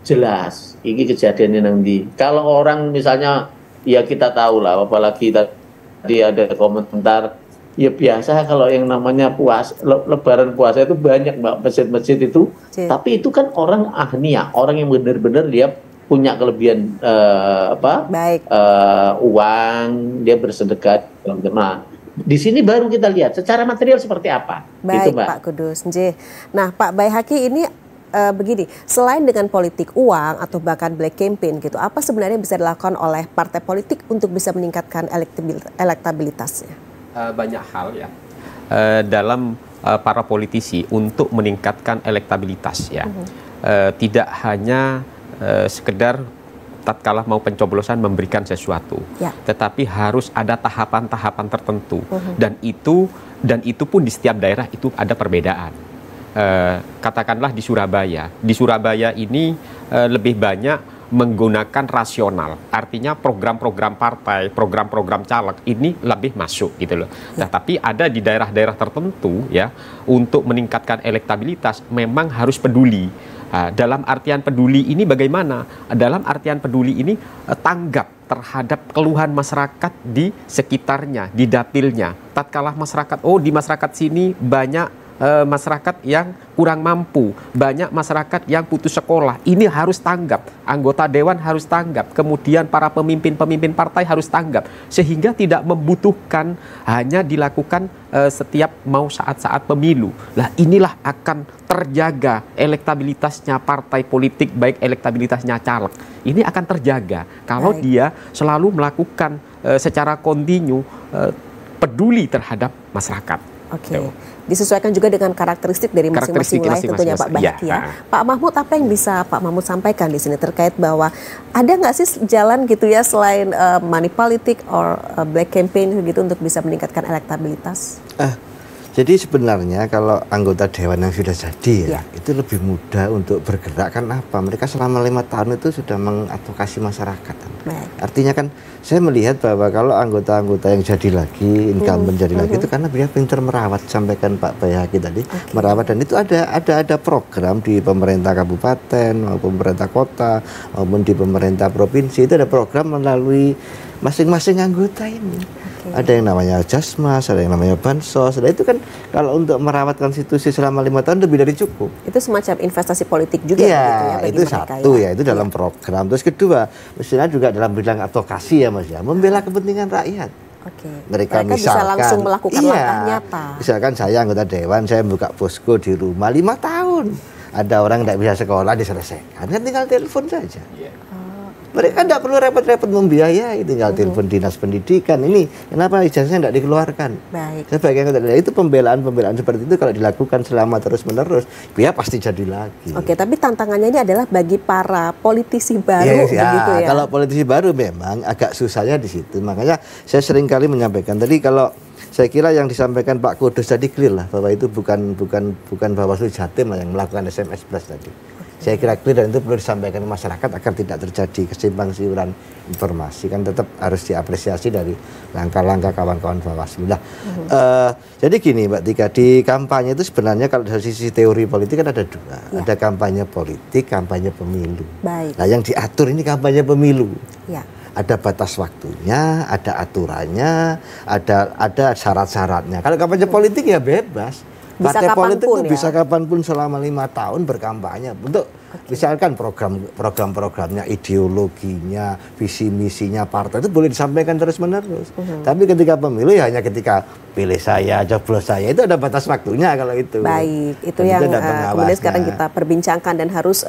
jelas ini kejadiannya nanti. Kalau orang misalnya, ya kita tahu lah, apalagi tadi ada komentar, ya biasa kalau yang namanya lebaran puasa itu banyak Mbak, masjid-masjid itu. Tapi itu kan orang ahniah, orang yang benar-benar dia punya kelebihan uang, dia bersedekah. Nah, di sini baru kita lihat secara material seperti apa. Baik, itu, Mbak. Pak Kudus. Nah, Pak Baihaqi ini begini, selain dengan politik uang atau bahkan black campaign gitu, apa sebenarnya bisa dilakukan oleh partai politik untuk bisa meningkatkan elektabilitasnya? Banyak hal ya dalam para politisi untuk meningkatkan elektabilitas ya. Tidak hanya sekedar tatkala mau pencoblosan memberikan sesuatu, tetapi harus ada tahapan-tahapan tertentu, dan itu pun di setiap daerah itu ada perbedaan. Katakanlah di Surabaya ini lebih banyak menggunakan rasional, artinya program-program partai, program-program caleg ini lebih masuk gitu loh. Nah, tapi ada di daerah-daerah tertentu ya, untuk meningkatkan elektabilitas memang harus peduli. Dalam artian peduli ini bagaimana? Dalam artian peduli ini tanggap terhadap keluhan masyarakat di sekitarnya, di dapilnya. Tatkala masyarakat, di masyarakat sini banyak masyarakat yang kurang mampu, banyak masyarakat yang putus sekolah, ini harus tanggap, anggota dewan harus tanggap, kemudian para pemimpin-pemimpin partai harus tanggap, sehingga tidak membutuhkan hanya dilakukan setiap mau saat-saat pemilu. Lah inilah akan terjaga elektabilitasnya partai politik, baik elektabilitasnya caleg, ini akan terjaga kalau dia selalu melakukan secara kontinu peduli terhadap masyarakat. Oke. Disesuaikan juga dengan karakteristik dari masing-masing wilayah tentunya Pak Baihaqi ya. Pak Mahmud, apa yang bisa Pak Mahmud sampaikan di sini terkait bahwa ada nggak sih jalan gitu ya selain money politik or black campaign gitu untuk bisa meningkatkan elektabilitas? Jadi sebenarnya kalau anggota dewan yang sudah jadi itu lebih mudah untuk bergerak. Kan apa? Mereka selama 5 tahun itu sudah mengadvokasi masyarakat. Artinya kan saya melihat bahwa kalau anggota-anggota yang jadi lagi, incumbent jadi lagi itu karena dia pintar merawat, sampaikan Pak Baihaqi tadi, merawat, dan itu ada program di pemerintah kabupaten maupun pemerintah kota maupun di pemerintah provinsi, itu ada program melalui masing-masing anggota ini. Ada yang namanya Jasmas, ada yang namanya Bansos. Nah, itu kan kalau untuk merawat konstitusi selama 5 tahun lebih dari cukup. Itu semacam investasi politik juga. Iya, gitu ya, itu satu ya, itu dalam program. Terus kedua, misalnya juga dalam bidang advokasi ya Mas ya, membela kepentingan rakyat. Mereka misalkan bisa langsung melakukan langkah nyata. Misalkan saya anggota dewan, saya buka posko di rumah 5 tahun. Ada orang tidak bisa sekolah, diselesaikan. Kan tinggal telepon saja. Mereka tidak perlu repot-repot membiayai, tinggal telepon dinas pendidikan. Ini kenapa ijazahnya tidak dikeluarkan? Sebagai anggota dewan, itu pembelaan seperti itu kalau dilakukan selama terus-menerus, dia pasti jadi lagi. Tapi tantangannya ini adalah bagi para politisi baru, begitu ya. Kalau politisi baru memang agak susahnya di situ. Makanya saya sering kali menyampaikan tadi, kalau saya kira yang disampaikan Pak Kudus tadi clear lah, bahwa itu bukan Bawaslu Jatim yang melakukan SMS Plus tadi. Saya kira clear, dan itu perlu disampaikan ke masyarakat agar tidak terjadi kesimpang siuran informasi. Kan tetap harus diapresiasi dari langkah-langkah kawan-kawan Bawaslu. Jadi gini Mbak Tika, di kampanye itu sebenarnya kalau dari sisi teori politik kan ada dua. Ada kampanye politik, kampanye pemilu. Nah yang diatur ini kampanye pemilu. Ada batas waktunya, ada aturannya, ada syarat-syaratnya. Kalau kampanye politik ya bebas. Partai politik itu bisa kapanpun selama 5 tahun berkampanye untuk misalkan program-programnya, ideologinya, visi misinya partai itu boleh disampaikan terus-menerus. Tapi ketika pemilu ya hanya ketika pilih saya, coblos saya, itu ada batas waktunya kalau itu. Itu yang kemudian sekarang kita perbincangkan dan harus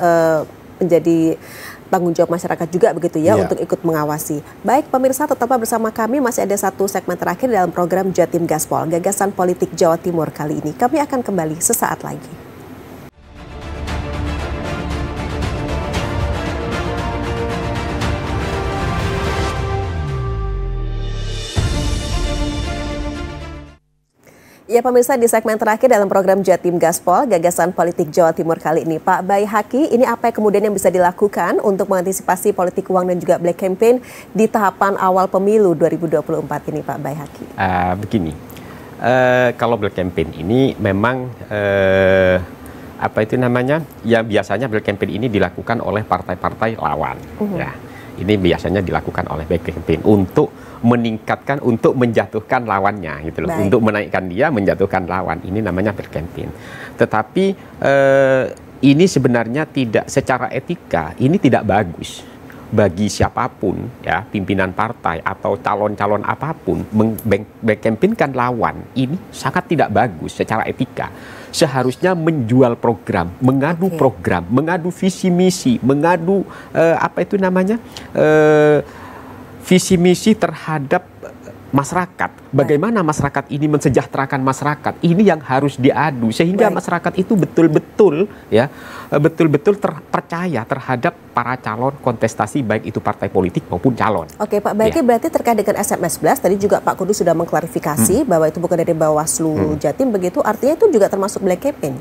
menjadi tanggung jawab masyarakat juga begitu ya untuk ikut mengawasi. Baik pemirsa, tetaplah bersama kami, masih ada satu segmen terakhir dalam program Jatim Gaspol, Gagasan Politik Jawa Timur kali ini. Kami akan kembali sesaat lagi. Ya pemirsa, di segmen terakhir dalam program Jatim Gaspol, Gagasan Politik Jawa Timur kali ini, Pak Baihaqi, ini apa yang kemudian yang bisa dilakukan untuk mengantisipasi politik uang dan juga black campaign di tahapan awal pemilu 2024 ini, Pak Baihaqi? Begini, kalau black campaign ini memang apa itu namanya? Ya biasanya black campaign ini dilakukan oleh partai-partai lawan. Ya, ini biasanya dilakukan oleh black campaign untuk meningkatkan, untuk menjatuhkan lawannya gitu loh. Baik. Untuk menaikkan dia, menjatuhkan lawan. Ini namanya black campaign. Tetapi ini sebenarnya tidak, secara etika ini tidak bagus bagi siapapun ya, pimpinan partai atau calon-calon apapun black campaign-kan lawan. Ini sangat tidak bagus secara etika. Seharusnya menjual program, mengadu program, mengadu visi misi, mengadu apa itu namanya? Visi misi terhadap masyarakat. Bagaimana masyarakat ini mensejahterakan masyarakat. Ini yang harus diadu sehingga masyarakat itu betul-betul ya, betul-betul terpercaya terhadap para calon kontestasi, baik itu partai politik maupun calon. Oke Pak Baihaqi, berarti terkait dengan SMS Blast tadi juga Pak Kudus sudah mengklarifikasi bahwa itu bukan dari Bawaslu Jatim begitu, artinya itu juga termasuk black campaign.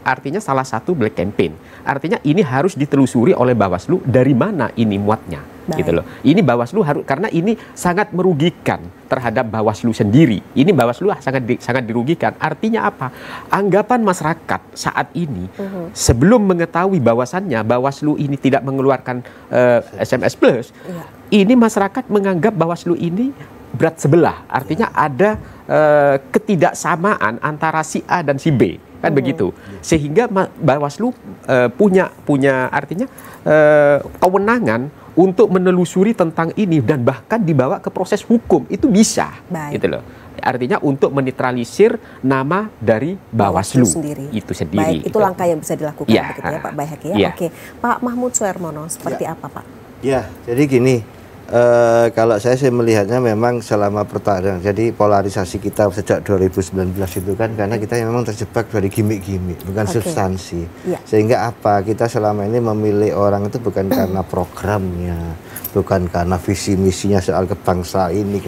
Artinya salah satu black campaign. Artinya ini harus ditelusuri oleh Bawaslu dari mana ini muatnya. Gitu loh. Ini Bawaslu harus, karena ini sangat merugikan terhadap Bawaslu sendiri. Ini Bawaslu sangat dirugikan. Artinya apa? Anggapan masyarakat saat ini sebelum mengetahui bahwasannya Bawaslu ini tidak mengeluarkan SMS Plus, ini masyarakat menganggap Bawaslu ini berat sebelah. Artinya ada ketidaksamaan antara si A dan si B. Kan begitu, sehingga Bawaslu punya artinya kewenangan untuk menelusuri tentang ini dan bahkan dibawa ke proses hukum, itu bisa. Gitu loh. Artinya untuk menetralisir nama dari Bawaslu itu sendiri. Baik, itu langkah yang bisa dilakukan begitu ya Pak Baihaqi ya. Oke, Pak Mahmud Suhermono, seperti apa Pak? Ya, jadi gini. Kalau saya melihatnya memang selama pertarungan, jadi polarisasi kita sejak 2019 itu kan karena kita memang terjebak dari gimmick-gimmick, bukan substansi. Sehingga apa, kita selama ini memilih orang itu bukan karena programnya, bukan karena visi misinya soal kebangsaan ini,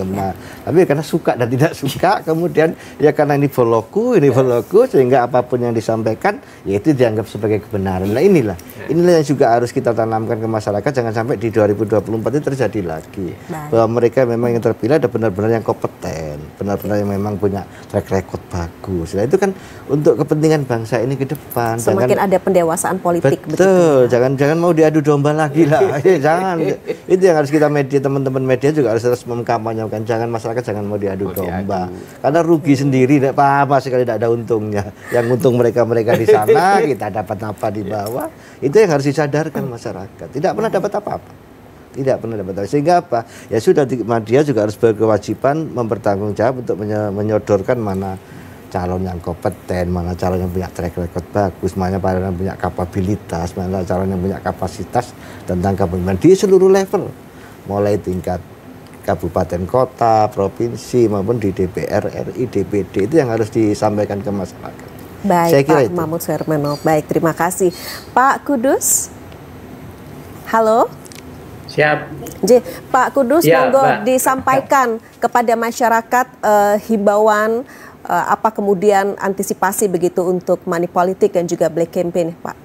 tapi karena suka dan tidak suka. Kemudian ya karena ini boloku, sehingga apapun yang disampaikan ya itu dianggap sebagai kebenaran. Nah inilah yang juga harus kita tanamkan ke masyarakat, jangan sampai di 2024 itu terjadi lagi. Bahwa mereka memang yang terpilih ada benar-benar yang kompeten, benar-benar yang memang punya track record bagus. Nah itu kan untuk kepentingan bangsa ini ke depan. Semakin ada pendewasaan politik. Betul, jangan mau diadu domba lagi lah. Jangan. Itu yang harus kita teman-teman media juga harus terus mengkampanyekan. Jangan, masyarakat jangan mau diadu domba. Karena rugi sendiri, tidak apa-apa sekali, tidak ada untungnya. Yang untung mereka di sana, kita dapat apa di bawah. Itu yang harus disadarkan masyarakat. Tidak pernah dapat apa-apa. Tidak pernah dapat apa. Sehingga apa? Ya sudah, media juga harus berkewajiban mempertanggung jawab untuk menyodorkan mana calon yang kompeten, mana calon yang punya track record bagus, mana calon yang punya kapabilitas, mana calon yang punya kapasitas tentang kepemimpinan di seluruh level, mulai tingkat kabupaten kota, provinsi maupun di DPR RI, DPD, itu yang harus disampaikan ke masyarakat. Baik, saya kira Pak Mahmud Suhermono. Baik, terima kasih. Pak Kudus, halo. Siap. Pak Kudus, monggo disampaikan kepada masyarakat himbauan apa kemudian antisipasi begitu untuk money politik dan juga black campaign, Pak.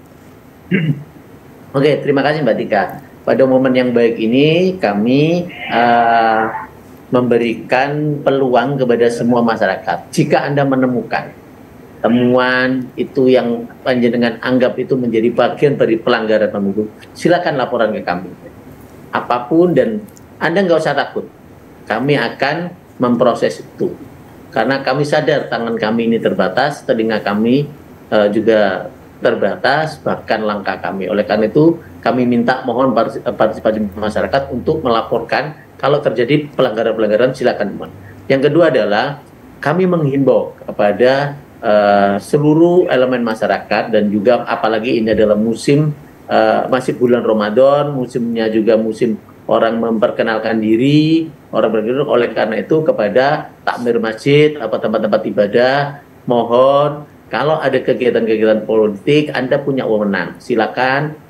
Oke, terima kasih Mbak Tika. Pada momen yang baik ini kami memberikan peluang kepada semua masyarakat. Jika Anda menemukan temuan itu yang panjenengan anggap itu menjadi bagian dari pelanggaran pemilu, silakan laporan ke kami. Apapun, dan Anda nggak usah takut. Kami akan memproses itu. Karena kami sadar tangan kami ini terbatas, telinga kami juga terbatas, bahkan langkah kami. Oleh karena itu, kami minta mohon partisipasi masyarakat untuk melaporkan kalau terjadi pelanggaran-pelanggaran, silakan. Yang kedua adalah kami menghimbau kepada seluruh elemen masyarakat, dan juga apalagi ini adalah musim masih bulan Ramadan, musimnya juga musim orang memperkenalkan diri, orang bergerak. Oleh karena itu kepada takmir masjid atau tempat-tempat ibadah, mohon kalau ada kegiatan-kegiatan politik, Anda punya wewenang, silakan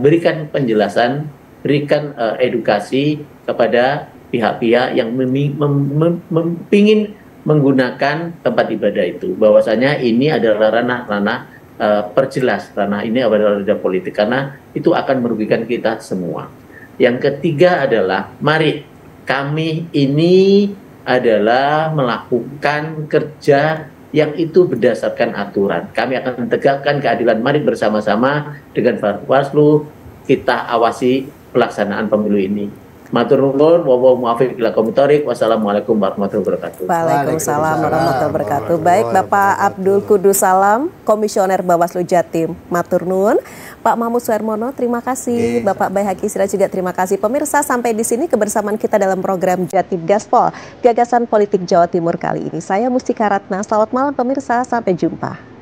berikan penjelasan, berikan edukasi kepada pihak-pihak yang ingin menggunakan tempat ibadah itu, bahwasanya ini adalah ranah-ranah perjelas, ranah ini adalah ranah politik, karena itu akan merugikan kita semua. Yang ketiga adalah, mari kami ini adalah melakukan kerja yang itu berdasarkan aturan. Kami akan tegakkan keadilan, mari bersama-sama dengan Bawaslu kita awasi pelaksanaan pemilu ini. Matur nuwun, wallahu muwaffiq ila aqwamit thoriq. Wassalamualaikum warahmatullahi wabarakatuh. Waalaikumsalam warahmatullahi wabarakatuh. Baik, Bapak Abdul Kudus Salam, Komisioner Bawaslu Jatim. Matur nuwun. Pak Mahmud Suhermono, terima kasih. Bapak Baihaqi Siraj juga terima kasih. Pemirsa, sampai di sini kebersamaan kita dalam program Jatim Gaspol, Gagasan Politik Jawa Timur kali ini. Saya Mustika Ratna. Selamat malam pemirsa, sampai jumpa.